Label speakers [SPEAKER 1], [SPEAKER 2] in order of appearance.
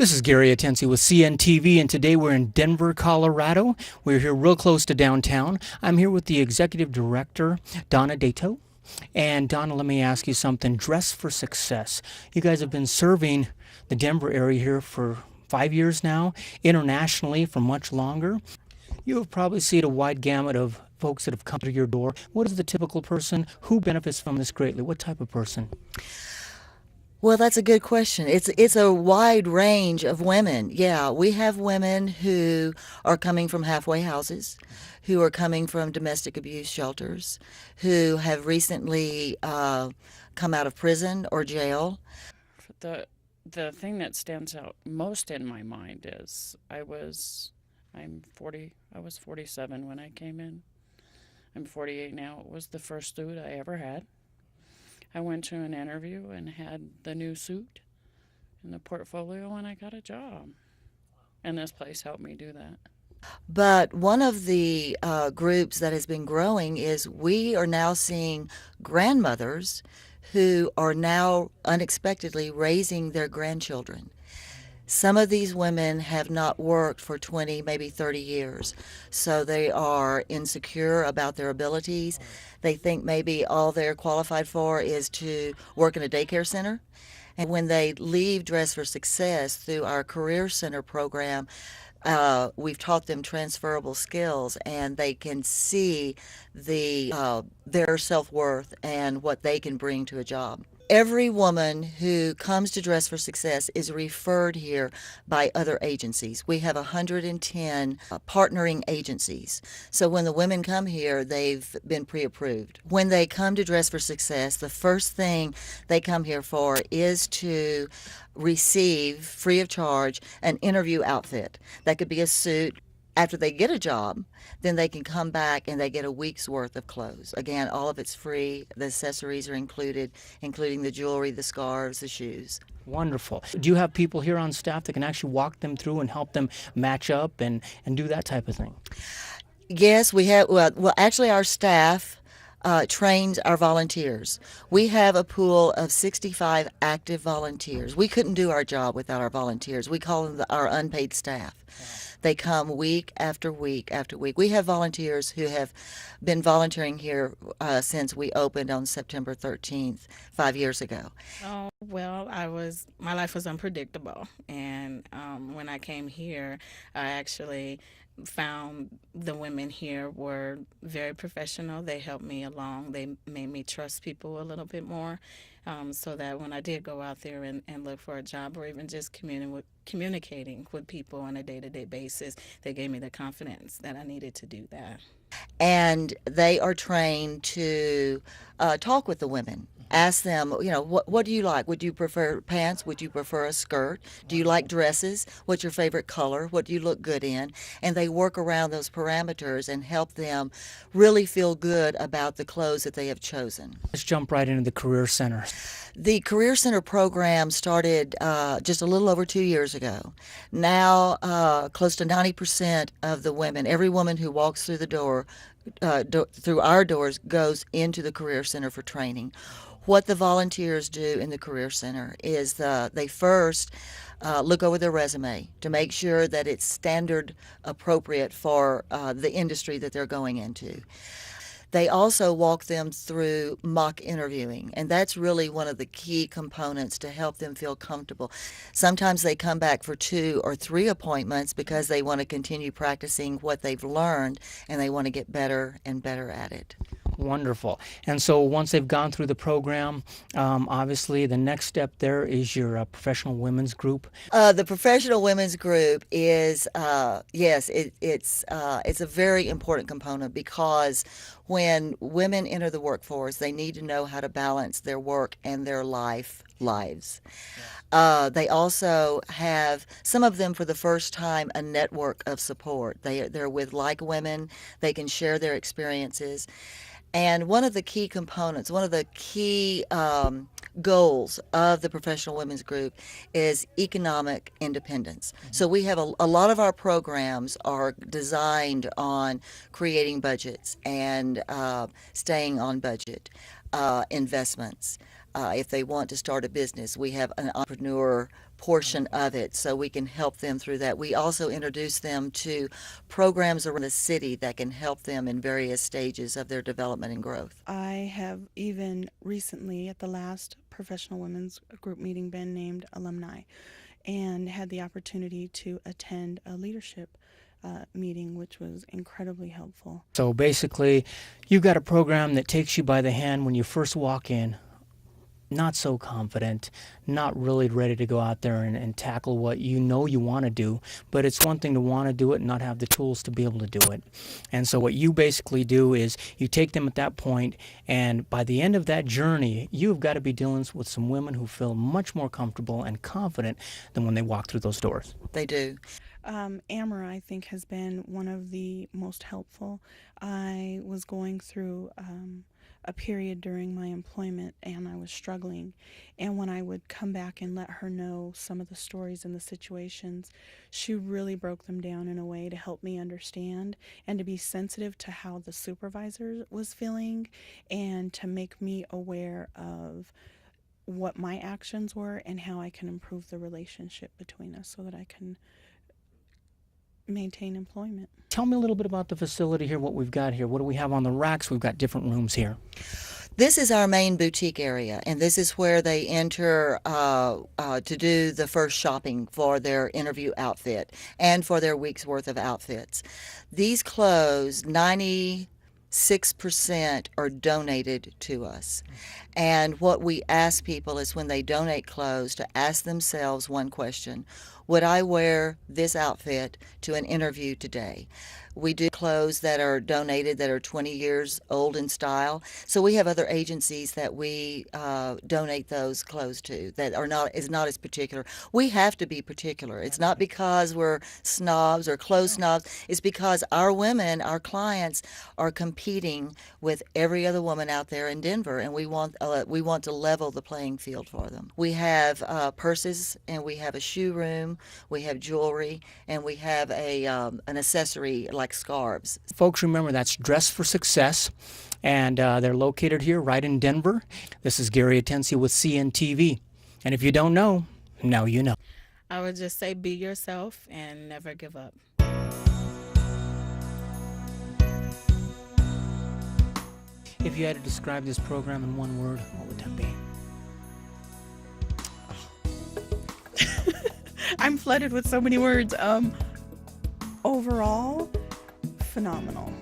[SPEAKER 1] This is Gary Atensi with CNTV, and today we're in Denver, Colorado. We're here real close to downtown. I'm here with the executive director, Donna Dato. And Donna, let me ask you something. Dress for Success. You guys have been serving the Denver area here for 5 years now, internationally for much longer. You have probably seen a wide gamut of folks that have come to your door. What is the typical person? Who benefits from this greatly? What type of person?
[SPEAKER 2] Well, that's a good question. It's a wide range of women. Yeah, we have women who are coming from halfway houses, who are coming from domestic abuse shelters, who have recently come out of prison or jail.
[SPEAKER 3] The the thing that stands out most in my mind is I was 47 when I came in. I'm 48 now. It was the first suit I ever had. I went to an interview and had the new suit and the portfolio, and I got a job. And this place helped me do that.
[SPEAKER 2] But one of the groups that has been growing is we are now seeing grandmothers who are now unexpectedly raising their grandchildren. Some of these women have not worked for 20, maybe 30 years, so they are insecure about their abilities. They think maybe all they're qualified for is to work in a daycare center. And when they leave Dress for Success through our Career Center program, we've taught them transferable skills, and they can see their self-worth and what they can bring to a job. Every woman who comes to Dress for Success is referred here by other agencies. We have 110 partnering agencies. So when the women come here, they've been pre-approved. When they come to Dress for Success, the first thing they come here for is to receive, free of charge, an interview outfit. That could be a suit. After they get a job, then they can come back and they get a week's worth of clothes. Again, all of it's free. The accessories are included, including the jewelry, the scarves, the shoes.
[SPEAKER 1] Wonderful. Do you have people here on staff that can actually walk them through and help them match up and do that type of thing?
[SPEAKER 2] Yes, we have. Well, actually, our staff trains our volunteers. We have a pool of 65 active volunteers. We couldn't do our job without our volunteers. We call them our unpaid staff. They come week after week after week. We have volunteers who have been volunteering here since we opened on September 13th, 5 years ago.
[SPEAKER 4] Oh, well, my life was unpredictable. And when I came here, I actually found the women here were very professional. They helped me along. They made me trust people a little bit more, so that when I did go out there and look for a job, or even just communicating with people on a day-to-day basis, they gave me the confidence that I needed to do that.
[SPEAKER 2] And they are trained to talk with the women. Ask them, what do you like? Would you prefer pants? Would you prefer a skirt? Do you like dresses? What's your favorite color? What do you look good in? And they work around those parameters and help them really feel good about the clothes that they have chosen.
[SPEAKER 1] Let's jump right into the Career Center.
[SPEAKER 2] The Career Center program started just a little over 2 years ago. Now, close to 90% of the women, every woman who walks through the door, through our doors, goes into the Career Center for training. What the volunteers do in the Career Center is they first look over their resume to make sure that it's standard appropriate for the industry that they're going into. They also walk them through mock interviewing, and that's really one of the key components to help them feel comfortable. Sometimes they come back for 2 or 3 appointments because they want to continue practicing what they've learned, and they want to get better and better at it.
[SPEAKER 1] Wonderful. And so once they've gone through the program, obviously the next step there is your professional women's group.
[SPEAKER 2] The professional women's group is, yes, it's a very important component, because when women enter the workforce, they need to know how to balance their work and their lives. They also have, some of them for the first time, a network of support. They're with like women. They can share their experiences. And one of the key components, one of the key goals of the Professional Women's Group is economic independence. So we have a lot of our programs are designed on creating budgets and staying on budget, investments. If they want to start a business, we have an entrepreneur portion of it so we can help them through that. We also introduce them to programs around the city that can help them in various stages of their development and growth.
[SPEAKER 5] I have even recently at the last professional women's group meeting been named alumni and had the opportunity to attend a leadership meeting, which was incredibly helpful.
[SPEAKER 1] So basically, you've got a program that takes you by the hand when you first walk in, not so confident, not really ready to go out there and tackle what you know you want to do, but it's one thing to want to do it and not have the tools to be able to do it. And so what you basically do is you take them at that point, and by the end of that journey, you've got to be dealing with some women who feel much more comfortable and confident than when they walk through those doors.
[SPEAKER 2] They do.
[SPEAKER 5] Amara, I think, has been one of the most helpful. I was going through a period during my employment and I was struggling. And when I would come back and let her know some of the stories and the situations, she really broke them down in a way to help me understand and to be sensitive to how the supervisor was feeling and to make me aware of what my actions were and how I can improve the relationship between us so that I can maintain employment.
[SPEAKER 1] Tell me a little bit about the facility here, what we've got here. What do we have on the racks? We've got different rooms here.
[SPEAKER 2] This is our main boutique area, and this is where they enter to do the first shopping for their interview outfit and for their week's worth of outfits. These clothes, 96% are donated to us. And what we ask people is when they donate clothes to ask themselves one question: would I wear this outfit to an interview today? We do clothes that are donated that are 20 years old in style. So we have other agencies that we donate those clothes to that are not as particular. We have to be particular. It's not because we're snobs or clothes snobs. It's because our women, our clients, are competing with every other woman out there in Denver, and we want to level the playing field for them. We have purses, and we have a shoe room. We have jewelry, and we have an accessory like scarves.
[SPEAKER 1] Folks, remember that's Dress for Success, and they're located here right in Denver. This is Gary Atencia with CNTV, and if you don't know, now you know.
[SPEAKER 4] I would just say be yourself and never give up.
[SPEAKER 1] If you had to describe this program in one word, what would that be?
[SPEAKER 5] I'm flooded with so many words. Overall, phenomenal.